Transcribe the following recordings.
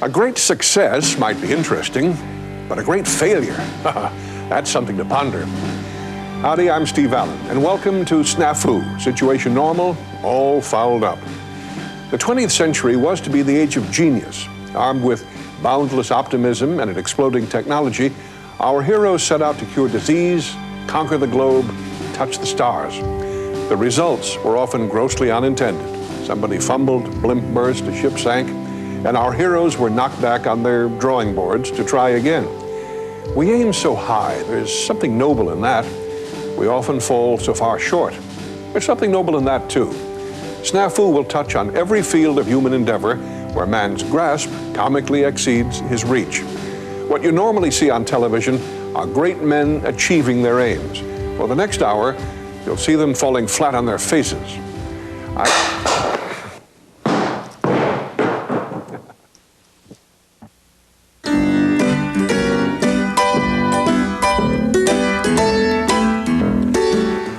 A great success might be interesting, but a great failure, that's something to ponder. Howdy, I'm Steve Allen, and welcome to SNAFU, Situation Normal, All Fouled Up. The 20th century was to be the age of genius. Armed with boundless optimism and an exploding technology, our heroes set out to cure disease, conquer the globe, touch the stars. The results were often grossly unintended. Somebody fumbled, blimp burst, a ship sank, and our heroes were knocked back on their drawing boards to try again. We aim so high, there's something noble in that. We often fall so far short. There's something noble in that too. SNAFU will touch on every field of human endeavor where man's grasp comically exceeds his reach. What you normally see on television are great men achieving their aims. For the next hour, you'll see them falling flat on their faces.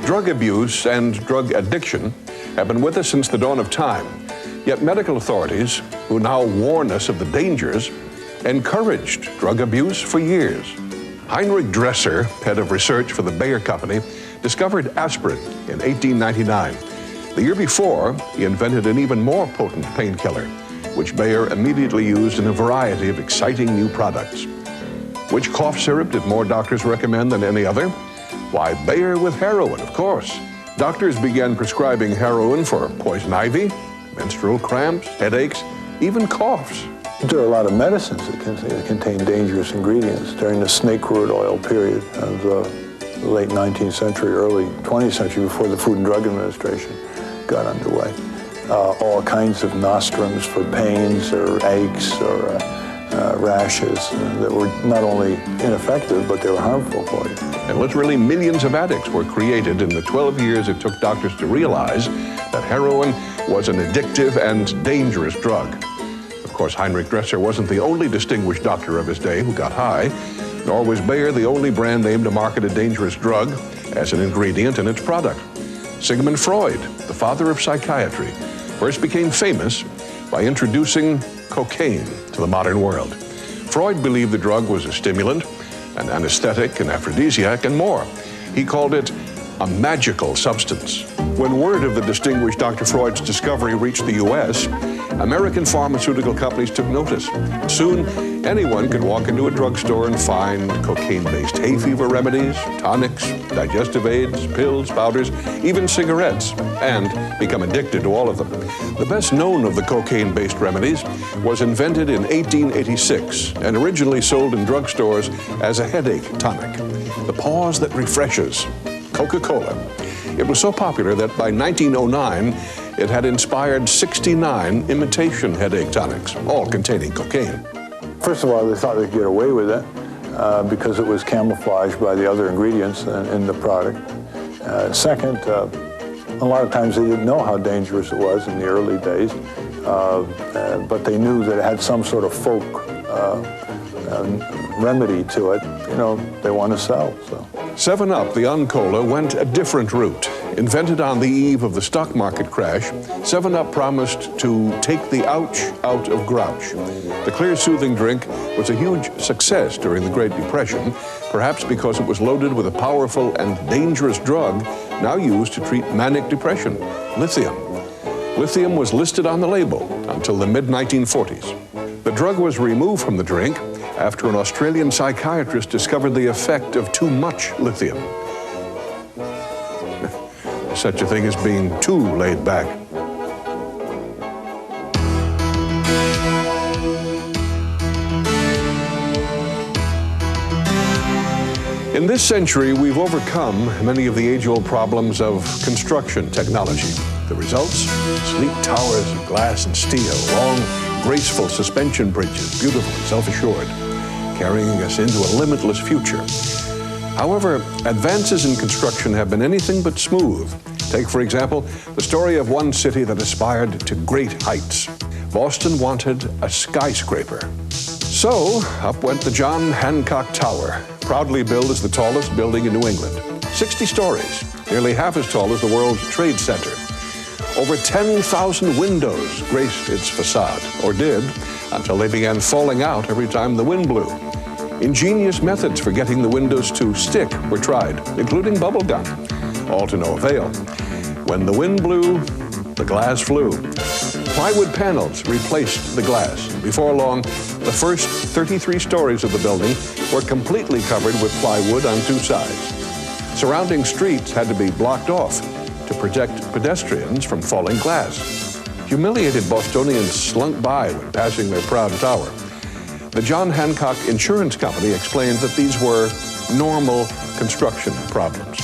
Drug abuse and drug addiction have been with us since the dawn of time. Yet medical authorities, who now warn us of the dangers, encouraged drug abuse for years. Heinrich Dresser, head of research for the Bayer Company, discovered aspirin in 1899. The year before, he invented an even more potent painkiller, which Bayer immediately used in a variety of exciting new products. Which cough syrup did more doctors recommend than any other? Why, Bayer with heroin, of course. Doctors began prescribing heroin for poison ivy, menstrual cramps, headaches, even coughs. There are a lot of medicines that contain dangerous ingredients. During the snake root oil period of the late 19th century, early 20th century, before the Food and Drug Administration got underway, all kinds of nostrums for pains or aches or rashes that were not only ineffective, but they were harmful for you. And literally millions of addicts were created in the 12 years it took doctors to realize that heroin was an addictive and dangerous drug. Of course, Heinrich Dresser wasn't the only distinguished doctor of his day who got high, nor was Bayer the only brand name to market a dangerous drug as an ingredient in its product. Sigmund Freud, the father of psychiatry, first became famous by introducing cocaine to the modern world. Freud believed the drug was a stimulant, an anesthetic, an aphrodisiac, and more. He called it a magical substance. When word of the distinguished Dr. Freud's discovery reached the U.S., American pharmaceutical companies took notice. Soon, anyone could walk into a drugstore and find cocaine-based hay fever remedies, tonics, digestive aids, pills, powders, even cigarettes, and become addicted to all of them. The best known of the cocaine-based remedies was invented in 1886 and originally sold in drugstores as a headache tonic. The pause that refreshes, Coca-Cola. It was so popular that by 1909, it had inspired 69 imitation headache tonics, all containing cocaine. First of all, they thought they'd get away with it because it was camouflaged by the other ingredients in the product. Second, a lot of times they didn't know how dangerous it was in the early days, but they knew that it had some sort of folk remedy to it. You know, they want to sell. So 7-Up, the Uncola, went a different route. Invented on the eve of the stock market crash, 7-Up promised to take the ouch out of grouch. The clear, soothing drink was a huge success during the Great Depression, perhaps because it was loaded with a powerful and dangerous drug now used to treat manic depression, lithium. Lithium was listed on the label until the mid-1940s. The drug was removed from the drink after an Australian psychiatrist discovered the effect of too much lithium. Such a thing as being too laid back. In this century, we've overcome many of the age-old problems of construction technology. The results? Sleek towers of glass and steel, long, graceful suspension bridges, beautiful and self-assured, carrying us into a limitless future. However, advances in construction have been anything but smooth. Take, for example, the story of one city that aspired to great heights. Boston wanted a skyscraper. So, up went the John Hancock Tower, proudly billed as the tallest building in New England. 60 stories, nearly half as tall as the World Trade Center. Over 10,000 windows graced its facade, or did, until they began falling out every time the wind blew. Ingenious methods for getting the windows to stick were tried, including bubble gum, all to no avail. When the wind blew, the glass flew. Plywood panels replaced the glass. Before long, the first 33 stories of the building were completely covered with plywood on two sides. Surrounding streets had to be blocked off to protect pedestrians from falling glass. Humiliated Bostonians slunk by when passing their proud tower. The John Hancock Insurance Company explained that these were normal construction problems.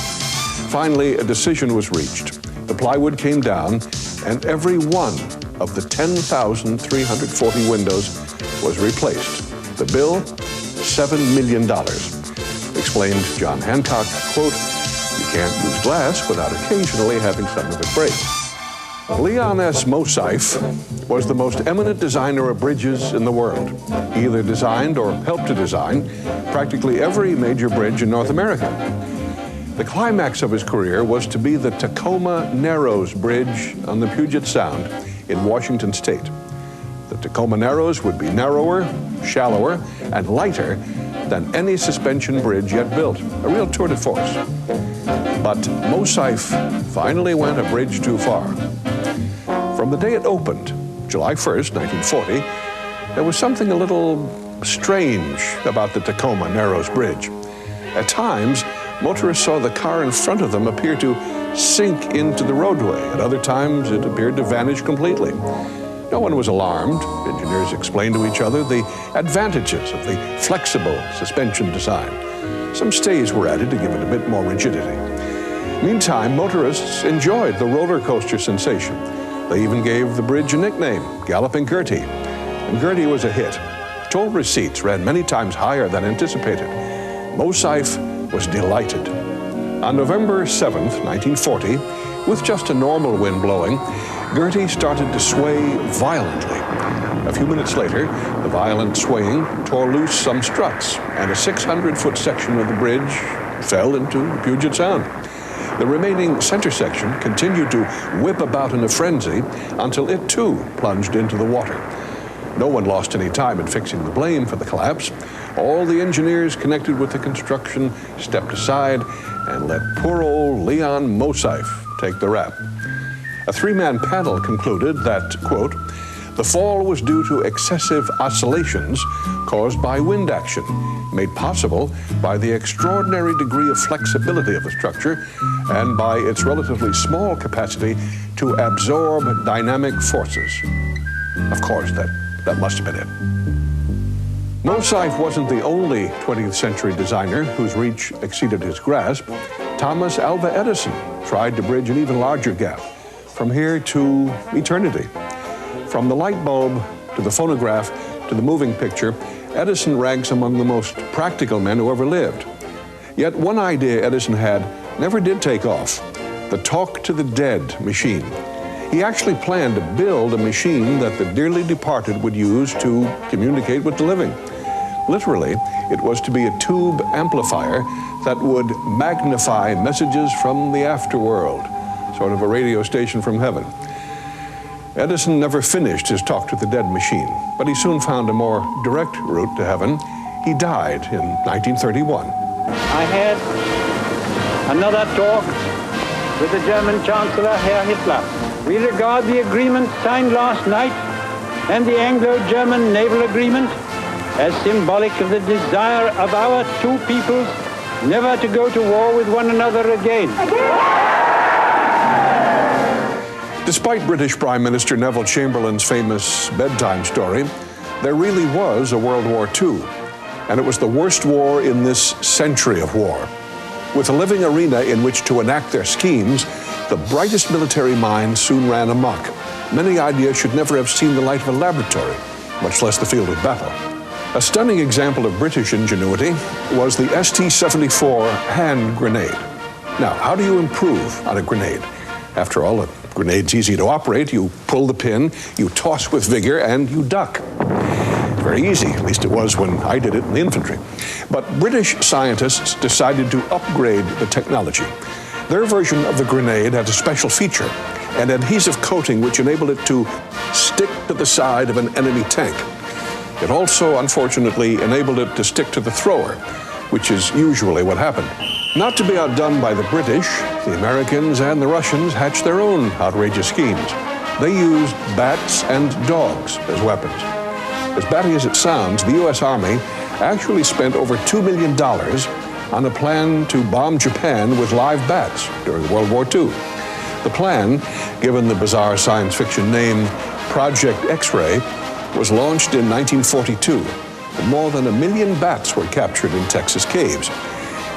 Finally, a decision was reached. The plywood came down, and every one of the 10,340 windows was replaced. The bill, $7 million. Explained John Hancock, quote, "You can't use glass without occasionally having some of it break." Leon S. Mosyfe was the most eminent designer of bridges in the world. He either designed or helped to design practically every major bridge in North America. The climax of his career was to be the Tacoma Narrows Bridge on the Puget Sound in Washington State. The Tacoma Narrows would be narrower, shallower, and lighter than any suspension bridge yet built, a real tour de force. But Mosyfe finally went a bridge too far. From the day it opened, July 1st, 1940, there was something a little strange about the Tacoma Narrows Bridge. At times, motorists saw the car in front of them appear to sink into the roadway. At other times, it appeared to vanish completely. No one was alarmed. Engineers explained to each other the advantages of the flexible suspension design. Some stays were added to give it a bit more rigidity. Meantime, motorists enjoyed the roller coaster sensation. They even gave the bridge a nickname, Galloping Gertie. And Gertie was a hit. Toll receipts ran many times higher than anticipated. Mosyfe was delighted. On November 7th, 1940, with just a normal wind blowing, Gertie started to sway violently. A few minutes later, the violent swaying tore loose some struts, and a 600-foot section of the bridge fell into the Puget Sound. The remaining center section continued to whip about in a frenzy until it too plunged into the water. No one lost any time in fixing the blame for the collapse. All the engineers connected with the construction stepped aside and let poor old Leon Mosyfe take the rap. A three-man panel concluded that, quote, "The fall was due to excessive oscillations caused by wind action, made possible by the extraordinary degree of flexibility of the structure and by its relatively small capacity to absorb dynamic forces." Of course, that must have been it. Mosyfe wasn't the only 20th century designer whose reach exceeded his grasp. Thomas Alva Edison tried to bridge an even larger gap, from here to eternity. From the light bulb to the phonograph to the moving picture, Edison ranks among the most practical men who ever lived. Yet one idea Edison had never did take off: the talk to the dead machine. He actually planned to build a machine that the dearly departed would use to communicate with the living. Literally, it was to be a tube amplifier that would magnify messages from the afterworld, sort of a radio station from heaven. Edison never finished his talk to the dead machine, but he soon found a more direct route to heaven. He died in 1931. I had another talk with the German Chancellor, Herr Hitler. We regard the agreement signed last night and the Anglo-German naval agreement as symbolic of the desire of our two peoples never to go to war with one another again. Despite British Prime Minister Neville Chamberlain's famous bedtime story, there really was a World War II, and it was the worst war in this century of war. With a living arena in which to enact their schemes, the brightest military minds soon ran amok. Many ideas should never have seen the light of a laboratory, much less the field of battle. A stunning example of British ingenuity was the ST-74 hand grenade. Now, how do you improve on a grenade? After all, a grenade's easy to operate. You pull the pin, you toss with vigor, and you duck. Very easy, at least it was when I did it in the infantry. But British scientists decided to upgrade the technology. Their version of the grenade had a special feature, an adhesive coating which enabled it to stick to the side of an enemy tank. It also, unfortunately, enabled it to stick to the thrower, which is usually what happened. Not to be outdone by the British, the Americans and the Russians hatched their own outrageous schemes. They used bats and dogs as weapons. As batty as it sounds, the U.S. Army actually spent over $2 million on a plan to bomb Japan with live bats during World War II. The plan, given the bizarre science fiction name Project X-Ray, was launched in 1942. More than 1 million bats were captured in Texas caves.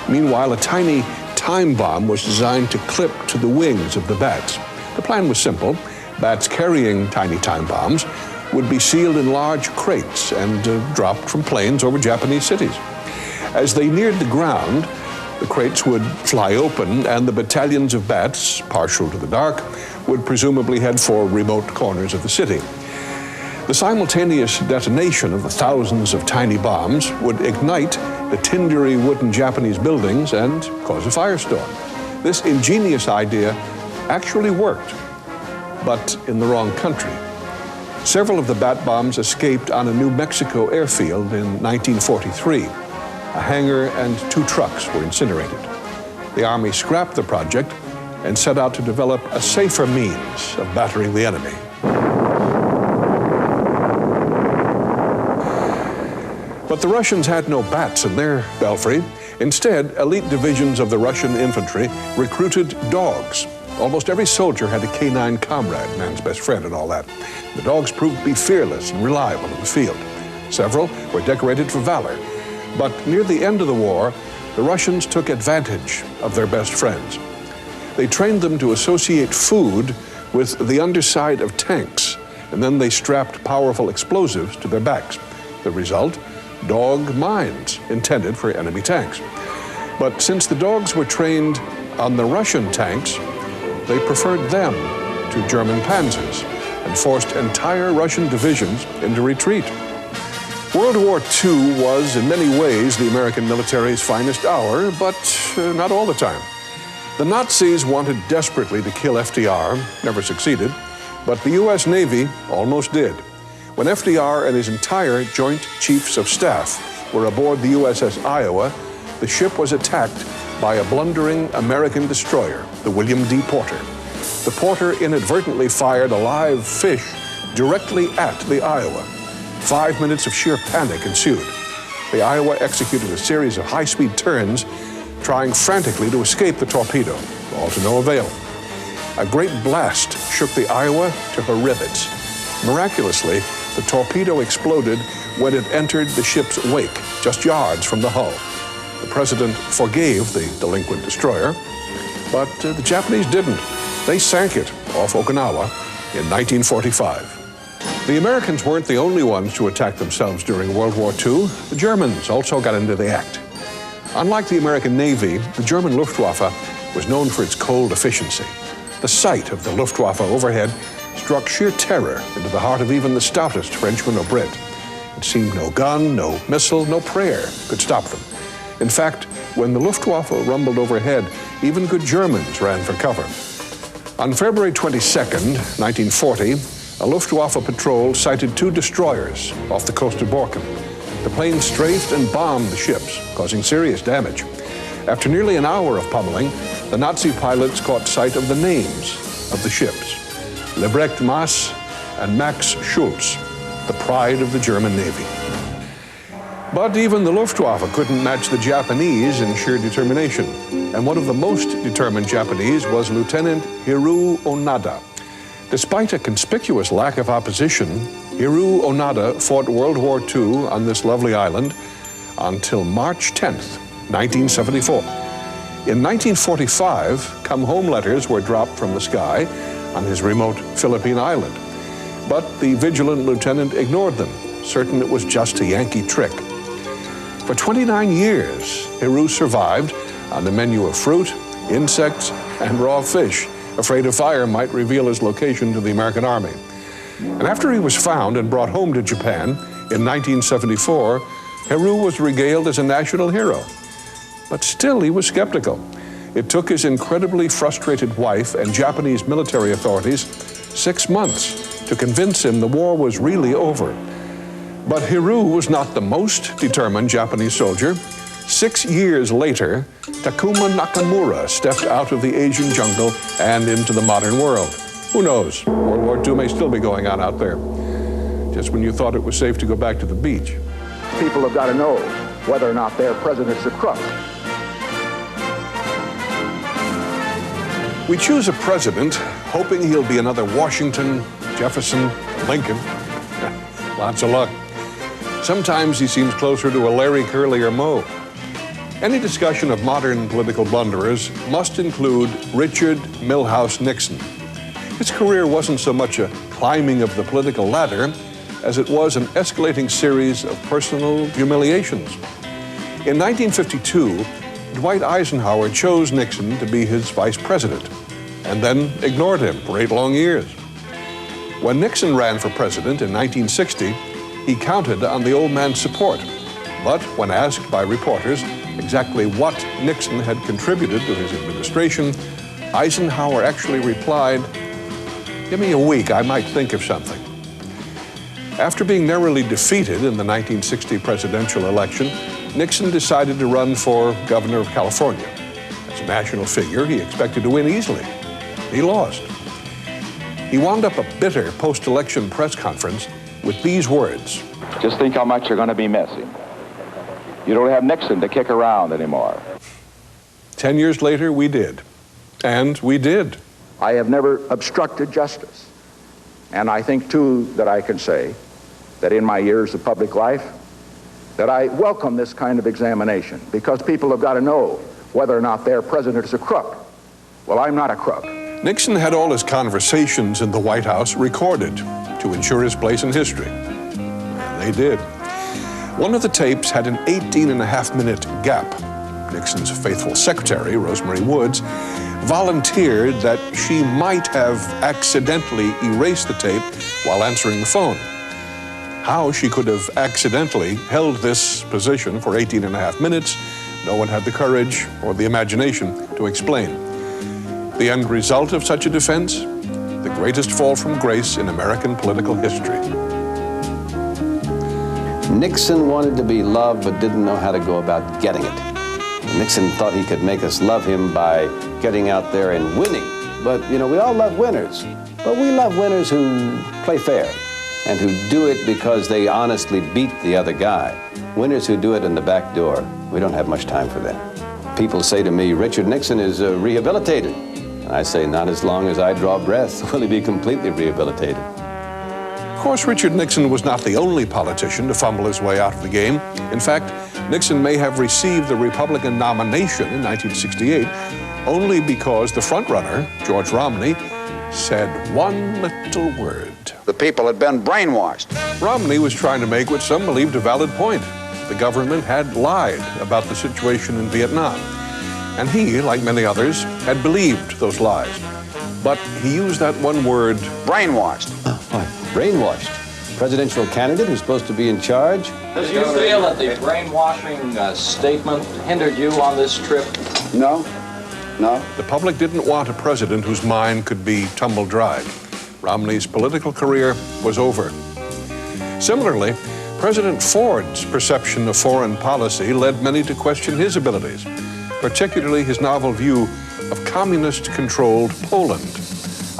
Meanwhile, a tiny time bomb was designed to clip to the wings of the bats. The plan was simple. Bats carrying tiny time bombs would be sealed in large crates and dropped from planes over Japanese cities. As they neared the ground, the crates would fly open and the battalions of bats, partial to the dark, would presumably head for remote corners of the city. The simultaneous detonation of the thousands of tiny bombs would ignite the tindery wooden Japanese buildings and cause a firestorm. This ingenious idea actually worked, but in the wrong country. Several of the bat bombs escaped on a New Mexico airfield in 1943. A hangar and 2 trucks were incinerated. The Army scrapped the project and set out to develop a safer means of battering the enemy. But the Russians had no bats in their belfry. Instead, elite divisions of the Russian infantry recruited dogs. Almost every soldier had a canine comrade, man's best friend and all that. The dogs proved to be fearless and reliable in the field. Several were decorated for valor. But near the end of the war, the Russians took advantage of their best friends. They trained them to associate food with the underside of tanks, and then they strapped powerful explosives to their backs. The result? Dog mines intended for enemy tanks. But since the dogs were trained on the Russian tanks, they preferred them to German panzers and forced entire Russian divisions into retreat. World War II was, in many ways, the American military's finest hour, but not all the time. The Nazis wanted desperately to kill FDR, never succeeded, but the U.S. Navy almost did. When FDR and his entire Joint Chiefs of Staff were aboard the USS Iowa, the ship was attacked by a blundering American destroyer, the William D. Porter. The Porter inadvertently fired a live fish directly at the Iowa. 5 minutes of sheer panic ensued. The Iowa executed a series of high-speed turns, trying frantically to escape the torpedo, all to no avail. A great blast shook the Iowa to her rivets. Miraculously, the torpedo exploded when it entered the ship's wake, just yards from the hull. The president forgave the delinquent destroyer, but the Japanese didn't. They sank it off Okinawa in 1945. The Americans weren't the only ones to attack themselves during World War II. The Germans also got into the act. Unlike the American Navy, the German Luftwaffe was known for its cold efficiency. The sight of the Luftwaffe overhead struck sheer terror into the heart of even the stoutest Frenchman or Brit. It seemed no gun, no missile, no prayer could stop them. In fact, when the Luftwaffe rumbled overhead, even good Germans ran for cover. On February 22nd, 1940, a Luftwaffe patrol sighted 2 destroyers off the coast of Borkum. The planes strafed and bombed the ships, causing serious damage. After nearly an hour of pummeling, the Nazi pilots caught sight of the names of the ships: Lebrecht Maas and Max Schulz, the pride of the German Navy. But even the Luftwaffe couldn't match the Japanese in sheer determination. And one of the most determined Japanese was Lieutenant Hiroo Onoda. Despite a conspicuous lack of opposition, Hiroo Onoda fought World War II on this lovely island until March 10th, 1974. In 1945, come-home letters were dropped from the sky on his remote Philippine island. But the vigilant lieutenant ignored them, certain it was just a Yankee trick. For 29 years, Hiroo survived on the menu of fruit, insects, and raw fish, afraid a fire might reveal his location to the American Army. And after he was found and brought home to Japan in 1974, Hiroo was regaled as a national hero. But still, he was skeptical. It took his incredibly frustrated wife and Japanese military authorities 6 months to convince him the war was really over. But Hiroo was not the most determined Japanese soldier. 6 years later, Takuma Nakamura stepped out of the Asian jungle and into the modern world. Who knows? World War II may still be going on out there. Just when you thought it was safe to go back to the beach. People have got to know whether or not their president's a crook. We choose a president hoping he'll be another Washington, Jefferson, Lincoln. Lots of luck. Sometimes he seems closer to a Larry, Curly, or Moe. Any discussion of modern political blunderers must include Richard Milhous Nixon. His career wasn't so much a climbing of the political ladder as it was an escalating series of personal humiliations. In 1952, Dwight Eisenhower chose Nixon to be his vice president and then ignored him for 8 long years. When Nixon ran for president in 1960, he counted on the old man's support. But when asked by reporters exactly what Nixon had contributed to his administration, Eisenhower actually replied, "Give me a week, I might think of something." After being narrowly defeated in the 1960 presidential election, Nixon decided to run for governor of California. As a national figure, he expected to win easily. He lost. He wound up a bitter post-election press conference with these words. Just think how much you're going to be missing. You don't have Nixon to kick around anymore. 10 years later, we did. And we did. I have never obstructed justice. And I think, too, that I can say that in my years of public life, that I welcome this kind of examination because people have got to know whether or not their president is a crook. Well, I'm not a crook. Nixon had all his conversations in the White House recorded to ensure his place in history. And they did. One of the tapes had an 18-and-a-half-minute gap. Nixon's faithful secretary, Rosemary Woods, volunteered that she might have accidentally erased the tape while answering the phone. How she could have accidentally held this position for 18-and-a-half minutes, no one had the courage or the imagination to explain. The end result of such a defense? The greatest fall from grace in American political history. Nixon wanted to be loved but didn't know how to go about getting it. Nixon thought he could make us love him by getting out there and winning. But, you know, we all love winners. But we love winners who play fair and who do it because they honestly beat the other guy. Winners who do it in the back door, we don't have much time for them. People say to me, Richard Nixon is rehabilitated. And I say, not as long as I draw breath will he be completely rehabilitated. Of course, Richard Nixon was not the only politician to fumble his way out of the game. In fact, Nixon may have received the Republican nomination in 1968 only because the frontrunner, George Romney, said one little word. The people had been brainwashed. Romney was trying to make what some believed a valid point. The government had lied about the situation in Vietnam. And he, like many others, had believed those lies. But he used that one word, Brainwashed. What? Brainwashed? Presidential candidate who's supposed to be in charge? Does you feel that the brainwashing statement hindered you on this trip? No, no. The public didn't want a president whose mind could be tumble-dried. Romney's political career was over. Similarly, President Ford's perception of foreign policy led many to question his abilities, particularly his novel view of communist-controlled Poland.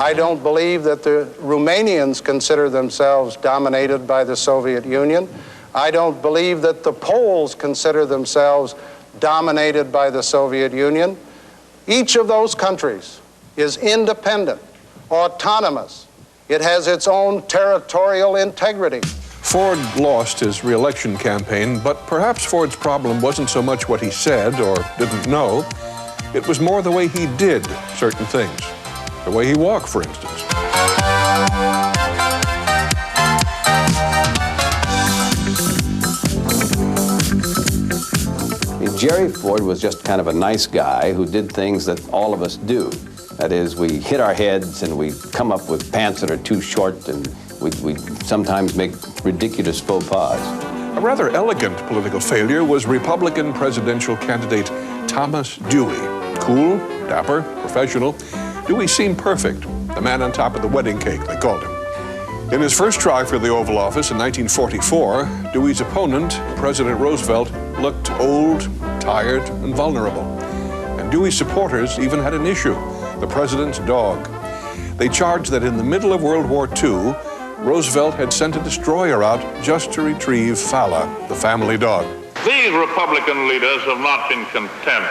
I don't believe that the Romanians consider themselves dominated by the Soviet Union. I don't believe that the Poles consider themselves dominated by the Soviet Union. Each of those countries is independent, autonomous. It has its own territorial integrity. Ford lost his re-election campaign, but perhaps Ford's problem wasn't so much what he said or didn't know. It was more the way he did certain things. The way he walked, for instance. Jerry Ford was just kind of a nice guy who did things that all of us do. That is, we hit our heads and we come up with pants that are too short and we sometimes make ridiculous faux pas. A rather elegant political failure was Republican presidential candidate Thomas Dewey. Cool, dapper, professional, Dewey seemed perfect. The man on top of the wedding cake, they called him. In his first try for the Oval Office in 1944, Dewey's opponent, President Roosevelt, looked old, tired, and vulnerable. And Dewey's supporters even had an issue: the president's dog. They charged that in the middle of World War II, Roosevelt had sent a destroyer out just to retrieve Fala, the family dog. These Republican leaders have not been content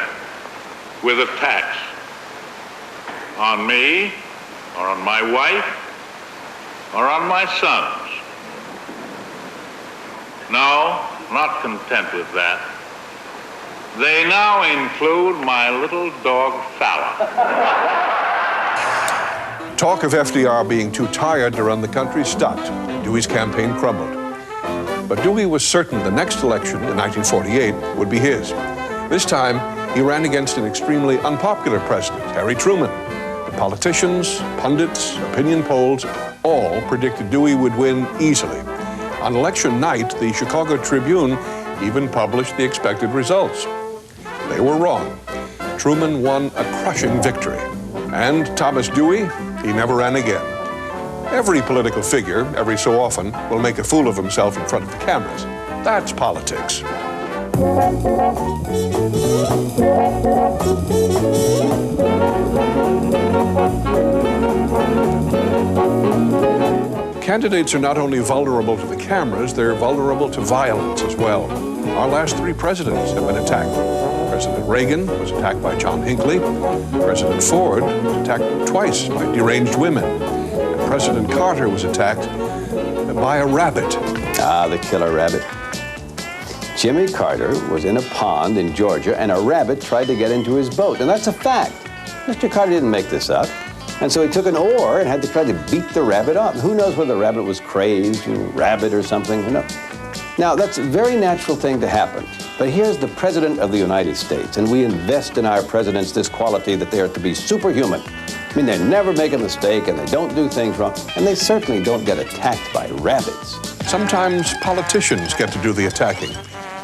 with attacks on me, or on my wife, or on my sons. No, not content with that. They now include my little dog, Fala. Talk of FDR being too tired to run the country stopped. Dewey's campaign crumbled. But Dewey was certain the next election in 1948 would be his. This time, he ran against an extremely unpopular president, Harry Truman. The politicians, pundits, opinion polls, all predicted Dewey would win easily. On election night, the Chicago Tribune even published the expected results. They were wrong. Truman won a crushing victory. And Thomas Dewey, he never ran again. Every political figure, every so often, will make a fool of himself in front of the cameras. That's politics. Candidates are not only vulnerable to the cameras, they're vulnerable to violence as well. Our last three presidents have been attacked. President Reagan was attacked by John Hinckley. President Ford was attacked twice by deranged women. And President Carter was attacked by a rabbit. Ah, the killer rabbit. Jimmy Carter was in a pond in Georgia, and a rabbit tried to get into his boat. And that's a fact. Mr. Carter didn't make this up. And so he took an oar and had to try to beat the rabbit up. Who knows whether the rabbit was crazed, rabid or something? Who knows? Now, that's a very natural thing to happen. But here's the President of the United States, and we invest in our presidents this quality that they are to be superhuman. I mean, they never make a mistake, and they don't do things wrong, and they certainly don't get attacked by rabbits. Sometimes politicians get to do the attacking.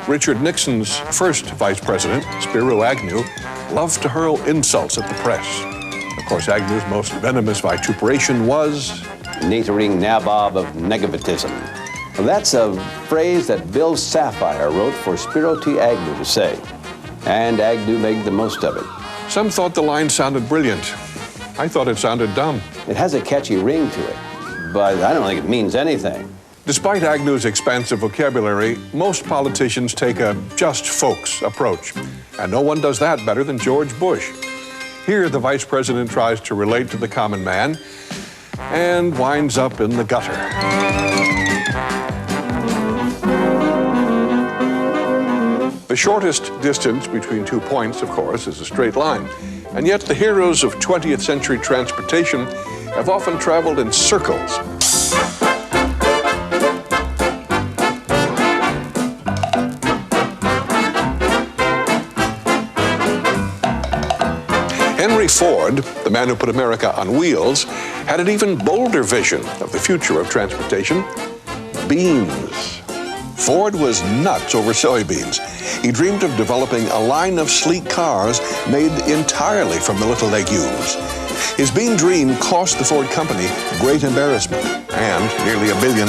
Richard Nixon's first vice president, Spiro Agnew, loved to hurl insults at the press. Of course, Agnew's most venomous vituperation was Nattering nabob of negativism. Well, that's a phrase that Bill Sapphire wrote for Spiro T. Agnew to say, and Agnew made the most of it. Some thought the line sounded brilliant. I thought it sounded dumb. It has a catchy ring to it, but I don't think it means anything. Despite Agnew's expansive vocabulary, most politicians take a just folks approach, and no one does that better than George Bush. Here, the vice president tries to relate to the common man and winds up in the gutter. The shortest distance between 2 points, of course, is a straight line. And yet the heroes of 20th century transportation have often traveled in circles. Henry Ford, the man who put America on wheels, had an even bolder vision of the future of transportation: beans. Ford was nuts over soybeans. He dreamed of developing a line of sleek cars made entirely from the little legumes. His bean dream cost the Ford company great embarrassment and nearly $1 billion.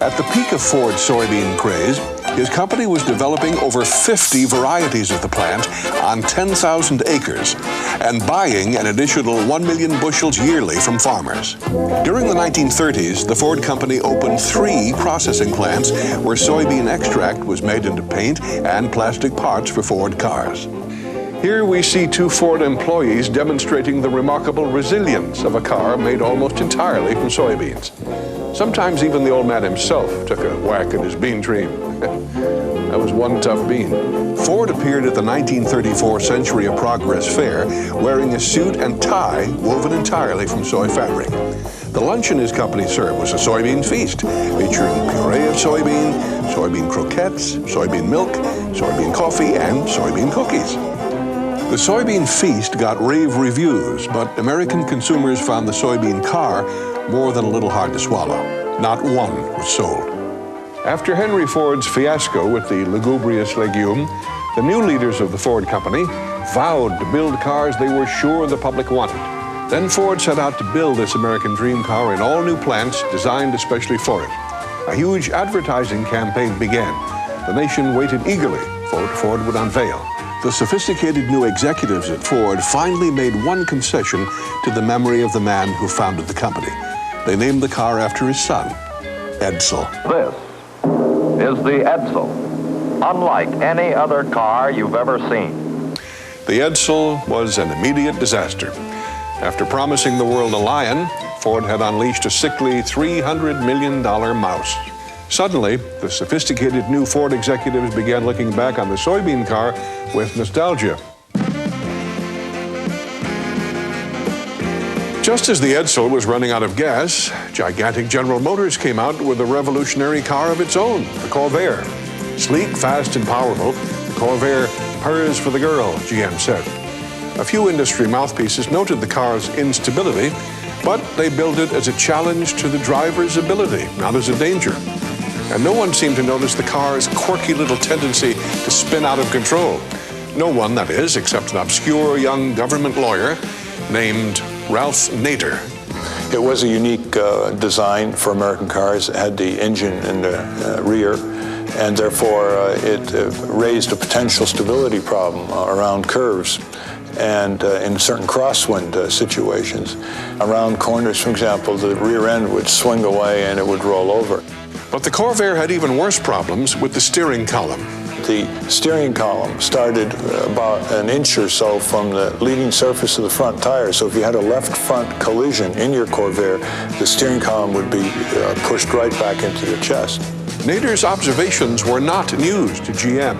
At the peak of Ford's soybean craze, his company was developing over 50 varieties of the plant on 10,000 acres and buying an additional 1 million bushels yearly from farmers. During the 1930s, the Ford company opened 3 processing plants where soybean extract was made into paint and plastic parts for Ford cars. Here we see 2 Ford employees demonstrating the remarkable resilience of a car made almost entirely from soybeans. Sometimes even the old man himself took a whack at his bean dream. That was one tough bean. Ford appeared at the 1934 Century of Progress Fair wearing a suit and tie woven entirely from soy fabric. The luncheon his company served was a soybean feast, featuring puree of soybean, soybean croquettes, soybean milk, soybean coffee, and soybean cookies. The soybean feast got rave reviews, but American consumers found the soybean car more than a little hard to swallow. Not one was sold. After Henry Ford's fiasco with the lugubrious legume, the new leaders of the Ford company vowed to build cars they were sure the public wanted. Then Ford set out to build this American dream car in all new plants designed especially for it. A huge advertising campaign began. The nation waited eagerly for what Ford would unveil. The sophisticated new executives at Ford finally made one concession to the memory of the man who founded the company. They named the car after his son, Edsel. This is the Edsel, unlike any other car you've ever seen. The Edsel was an immediate disaster. After promising the world a lion, Ford had unleashed a sickly $300 million mouse. Suddenly, the sophisticated new Ford executives began looking back on the soybean car with nostalgia. Just as the Edsel was running out of gas, gigantic General Motors came out with a revolutionary car of its own, the Corvair. Sleek, fast, and powerful, the Corvair purrs for the girl, GM said. A few industry mouthpieces noted the car's instability, but they billed it as a challenge to the driver's ability, not as a danger. And no one seemed to notice the car's quirky little tendency to spin out of control. No one, that is, except an obscure young government lawyer named Ralph Nader. It was a unique design for American cars. It had the engine in the rear, and therefore it raised a potential stability problem around curves and in certain crosswind situations. Around corners, for example, the rear end would swing away and it would roll over. But the Corvair had even worse problems with the steering column. The steering column started about an inch or so from the leading surface of the front tire. So if you had a left front collision in your Corvair, the steering column would be pushed right back into your chest. Nader's observations were not news to GM.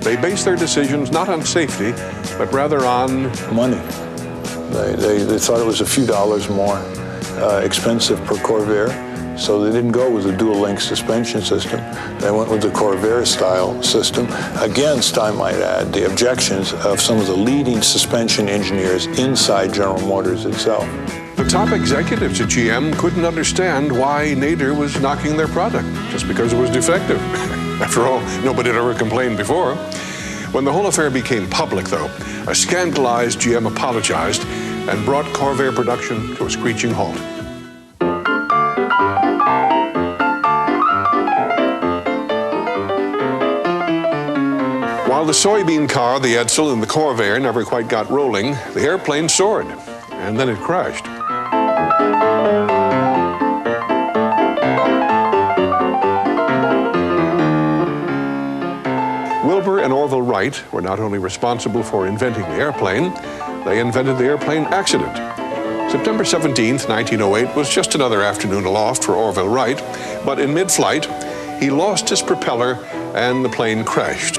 They based their decisions not on safety, but rather on money. They thought it was a few dollars more expensive per Corvair. So they didn't go with the dual-link suspension system. They went with the Corvair-style system, against, I might add, the objections of some of the leading suspension engineers inside General Motors itself. The top executives at GM couldn't understand why Nader was knocking their product just because it was defective. After all, nobody had ever complained before. When the whole affair became public, though, a scandalized GM apologized and brought Corvair production to a screeching halt. While the soybean car, the Edsel, and the Corvair never quite got rolling, the airplane soared, and then it crashed. Wilbur and Orville Wright were not only responsible for inventing the airplane, they invented the airplane accident. September 17th, 1908 was just another afternoon aloft for Orville Wright, but in mid-flight, he lost his propeller and the plane crashed.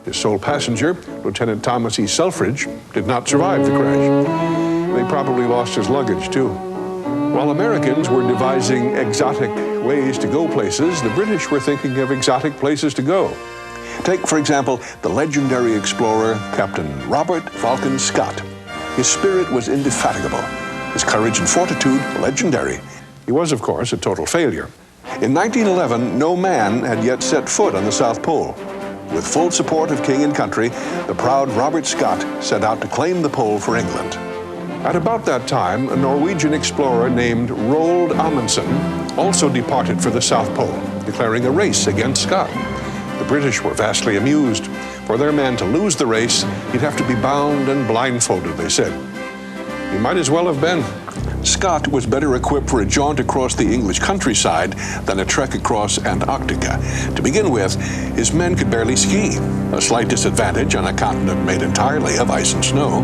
His sole passenger, Lieutenant Thomas E. Selfridge, did not survive the crash. They probably lost his luggage, too. While Americans were devising exotic ways to go places, the British were thinking of exotic places to go. Take, for example, the legendary explorer, Captain Robert Falcon Scott. His spirit was indefatigable, his courage and fortitude legendary. He was, of course, a total failure. In 1911, no man had yet set foot on the South Pole. With full support of king and country, the proud Robert Scott set out to claim the pole for England. At about that time, a Norwegian explorer named Roald Amundsen also departed for the South Pole, declaring a race against Scott. The British were vastly amused. For their man to lose the race, he'd have to be bound and blindfolded, they said. He might as well have been. Scott was better equipped for a jaunt across the English countryside than a trek across Antarctica. To begin with, his men could barely ski, a slight disadvantage on a continent made entirely of ice and snow.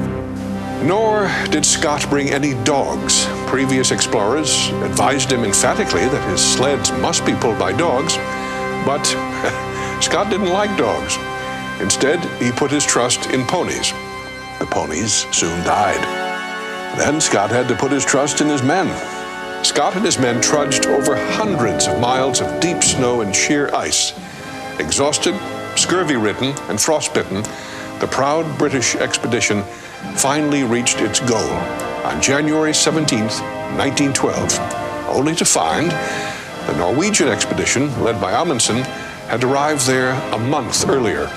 Nor did Scott bring any dogs. Previous explorers advised him emphatically that his sleds must be pulled by dogs, but Scott didn't like dogs. Instead, he put his trust in ponies. The ponies soon died. Then Scott had to put his trust in his men. Scott and his men trudged over hundreds of miles of deep snow and sheer ice. Exhausted, scurvy-ridden, and frostbitten, the proud British expedition finally reached its goal on January 17th, 1912, only to find the Norwegian expedition, led by Amundsen, had arrived there a month earlier.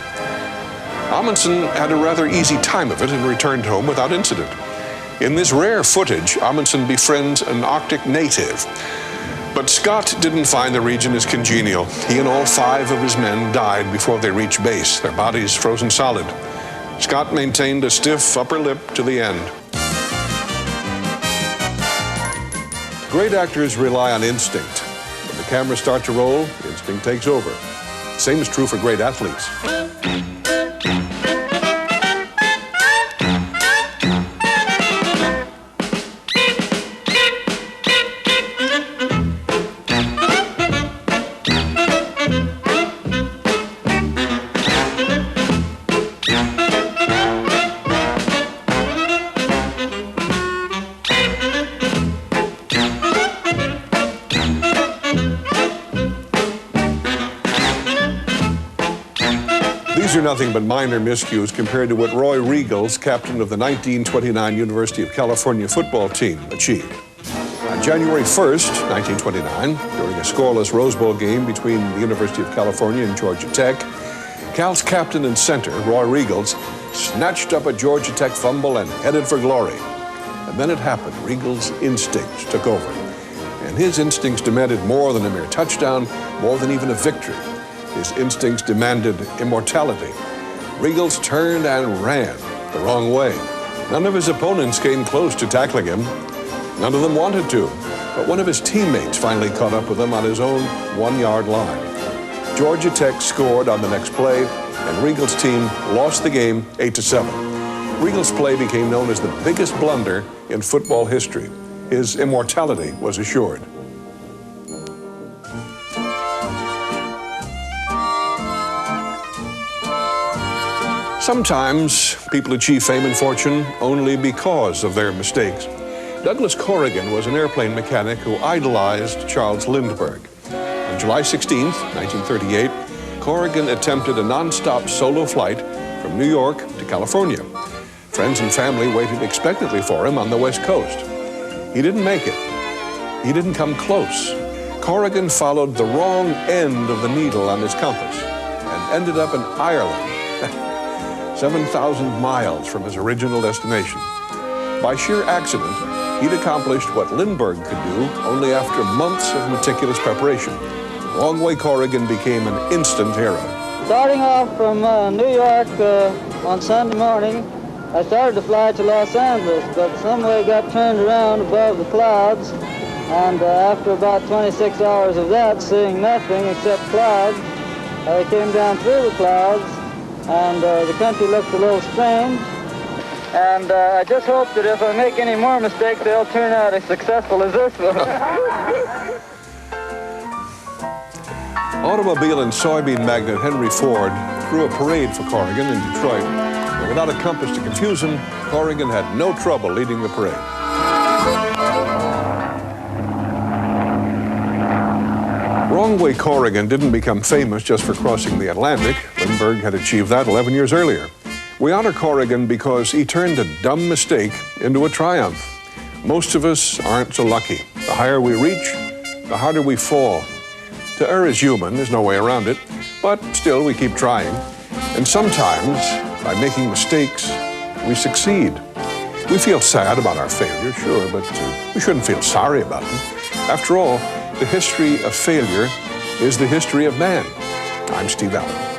Amundsen had a rather easy time of it and returned home without incident. In this rare footage, Amundsen befriends an Arctic native. But Scott didn't find the region as congenial. He and all 5 of his men died before they reached base, their bodies frozen solid. Scott maintained a stiff upper lip to the end. Great actors rely on instinct. When the cameras start to roll, instinct takes over. Same is true for great athletes. These are nothing but minor miscues compared to what Roy Riegels, captain of the 1929 University of California football team, achieved. On January 1st, 1929, during a scoreless Rose Bowl game between the University of California and Georgia Tech, Cal's captain and center, Roy Riegels, snatched up a Georgia Tech fumble and headed for glory. And then it happened. Riegels' instincts took over. And his instincts demanded more than a mere touchdown, more than even a victory. His instincts demanded immortality. Riegels turned and ran the wrong way. None of his opponents came close to tackling him. None of them wanted to, but one of his teammates finally caught up with him on his own 1-yard line. Georgia Tech scored on the next play, and Riegels' team lost the game 8-7. Riegels' play became known as the biggest blunder in football history. His immortality was assured. Sometimes people achieve fame and fortune only because of their mistakes. Douglas Corrigan was an airplane mechanic who idolized Charles Lindbergh. On July 16, 1938, Corrigan attempted a non-stop solo flight from New York to California. Friends and family waited expectantly for him on the West Coast. He didn't make it. He didn't come close. Corrigan followed the wrong end of the needle on his compass and ended up in Ireland, 7,000 miles from his original destination. By sheer accident, he'd accomplished what Lindbergh could do only after months of meticulous preparation. The wrong way Corrigan became an instant hero. Starting off from New York on Sunday morning, I started to fly to Los Angeles, but some way got turned around above the clouds, and after about 26 hours of that, seeing nothing except clouds, I came down through the clouds, and the country looked a little strange. And I just hope that if I make any more mistakes, they'll turn out as successful as this one. Automobile and soybean magnate Henry Ford threw a parade for Corrigan in Detroit. And without a compass to confuse him, Corrigan had no trouble leading the parade. Wrong Way Corrigan didn't become famous just for crossing the Atlantic. Lindbergh had achieved that 11 years earlier. We honor Corrigan because he turned a dumb mistake into a triumph. Most of us aren't so lucky. The higher we reach, the harder we fall. To err is human, there's no way around it, but still we keep trying. And sometimes, by making mistakes, we succeed. We feel sad about our failure, sure, but we shouldn't feel sorry about them. After all, the history of failure is the history of man. I'm Steve Allen.